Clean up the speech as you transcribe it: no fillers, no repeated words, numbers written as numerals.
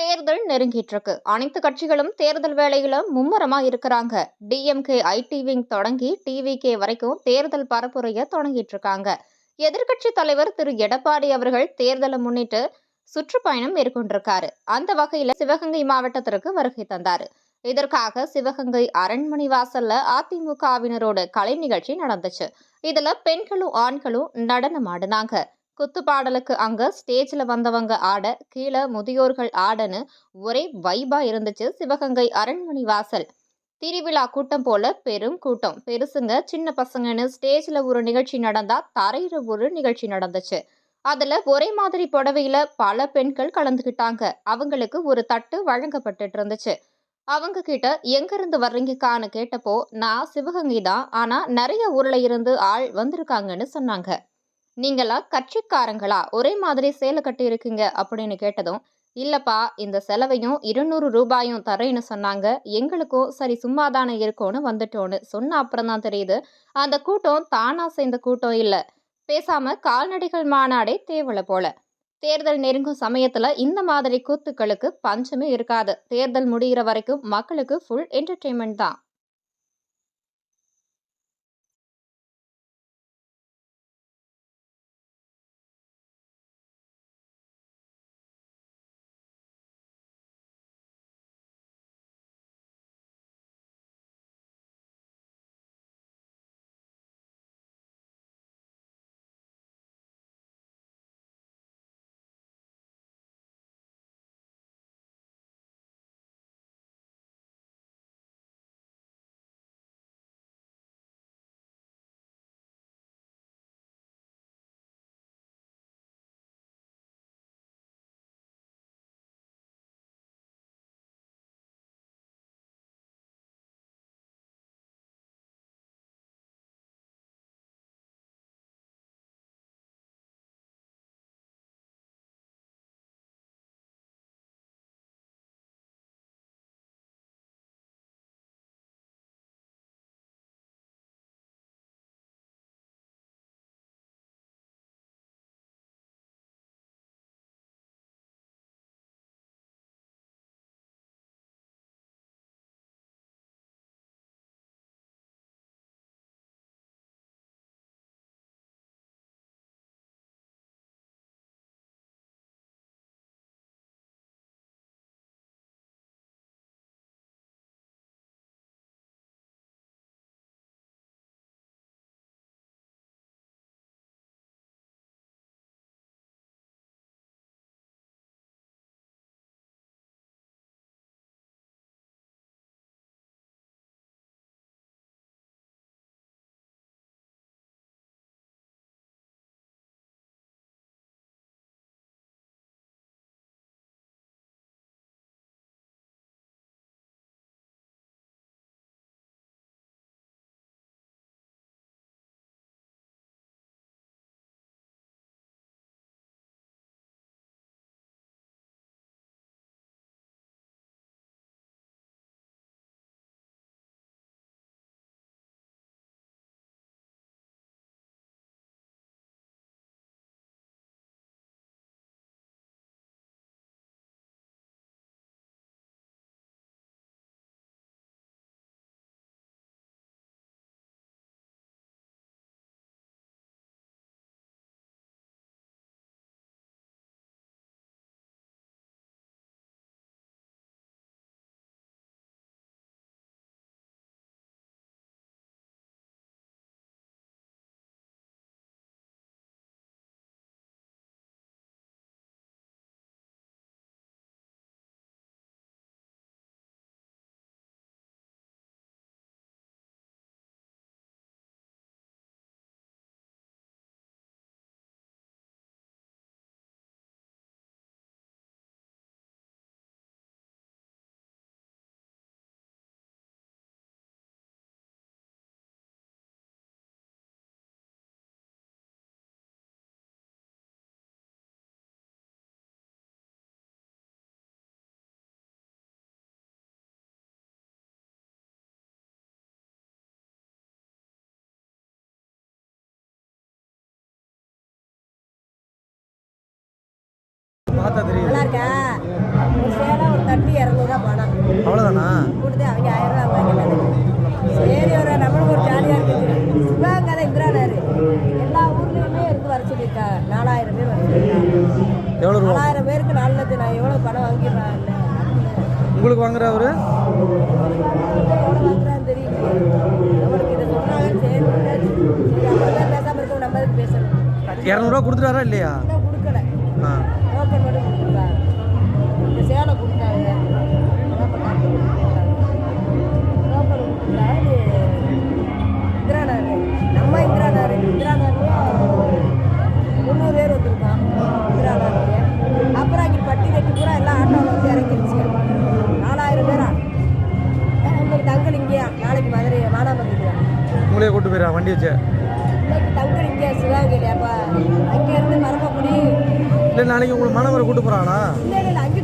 தேர்தல் நெருங்கிட்டு இருக்கு. அனைத்து கட்சிகளும் தேர்தல் வேலையில மும்முரமா இருக்கிறாங்க. டிஎம்கே ஐடி விங் தொடங்கி டிவிகே வரைக்கும் தேர்தல் பரப்புரைய தொடங்கிட்டு இருக்காங்க. எதிர்க்கட்சி தலைவர் திரு எடப்பாடி அவர்கள் தேர்தலை முன்னிட்டு சுற்றுப்பயணம் மேற்கொண்டிருக்காரு. அந்த வகையில சிவகங்கை மாவட்டத்திற்கு வருகை தந்தாரு. இதற்காக சிவகங்கை அரண்மனை வாசல்ல அதிமுகவினரோட கலை நிகழ்ச்சி நடந்துச்சு. இதுல பெண்களும் ஆண்களும் நடனம் ஆடினாங்க. குத்துப்பாடலுக்கு அங்க ஸ்டேஜ்ல வந்தவங்க ஆட, கீழே முதியோர்கள் ஆடன்னு ஒரே வைபா இருந்துச்சு சிவகங்கை அரண்மனை வாசல். திருவிழா கூட்டம் போல பெரும் கூட்டம். பெருசுங்க சின்ன பசங்கன்னு ஸ்டேஜ்ல ஒரு நிகழ்ச்சி நடந்தா தரையில ஒரு நிகழ்ச்சி நடந்துச்சு. அதுல ஒரே மாதிரி புடவையில பல பெண்கள் கலந்துக்கிட்டாங்க. அவங்களுக்கு ஒரு தட்டு வழங்கப்பட்டுட்டு இருந்துச்சு. அவங்க கிட்ட எங்க இருந்து வர்றீங்கக்கான்னு கேட்டப்போ, நான் சிவகங்கை தான், ஆனா நிறைய ஊர்ல இருந்து ஆள் வந்திருக்காங்கன்னு சொன்னாங்க. நீங்களா கட்சிக்காரங்களா ஒரே மாதிரி சேலை கட்டி இருக்கீங்க அப்படின்னு கேட்டதும், இல்லப்பா இந்த செலவையும் 200 ரூபாயும் தரேன்னு சொன்னாங்க. எங்களுக்கும் சரி சும்மாதானே இருக்கோன்னு வந்துட்டோன்னு சொன்ன அப்புறம் தான் தெரியுது அந்த கூட்டம் தானா சேர்ந்த கூட்டம் இல்ல. பேசாம கால்நடைகள் மாநாடே தேவல போல. தேர்தல் நெருங்கும் சமயத்துல இந்த மாதிரி கூத்துக்களுக்கு பஞ்சமே இருக்காது. தேர்தல் முடிகிற வரைக்கும் மக்களுக்கு ஃபுல் என்டர்டெயின்மெண்ட் தான். பார்த்தா தெரியும். நல்லா இருக்கா? ஒரு சேலை பணம் வாங்கிடுறான். உங்களுக்கு வாங்குறவரு எவ்வளோ வாங்குறான்னு தெரியும். நம்மளுக்கு இதை சொன்னாங்க, சரி அப்புறம் பேசாமல் இருக்க நம்ம எதுக்கு பேசணும். 200 கொடுத்துட்டாரா இல்லையா? இன்னும் கொடுக்கல. ஆ டோக்கன் மட்டும் கொடுத்துருக்காங்க. இந்த சேலை கொடுத்தாங்க. என்ன பண்ணாங்க? டோக்கன் கொடுத்துருக்காங்க. இந்திரா நகர், நம்ம இந்திரா நகர்லேயே 300 பேர் வந்துருக்கான் இந்திரா நகர்லேயே. அப்புறம் இங்கே பட்டி கட்டி பூரா எல்லாம் ஆட்டோவில் வந்து இறங்கிருச்சு. 4000 பேரா. இன்னைக்கு தங்கல் இங்கேயா, நாளைக்கு மதுரை மானாமதுரையா. உங்களே கூட்டு போயிடா வண்டி வச்சு. இன்னைக்கு தங்கல் இங்கேயா, சிவகங்கையிலையாப்பா. அங்கேருந்து மரமக்குடி. இல்லை நாளைக்கு உங்களுக்கு மாணவரை கூட்டு போகிறாங்களா? இல்லை அங்கே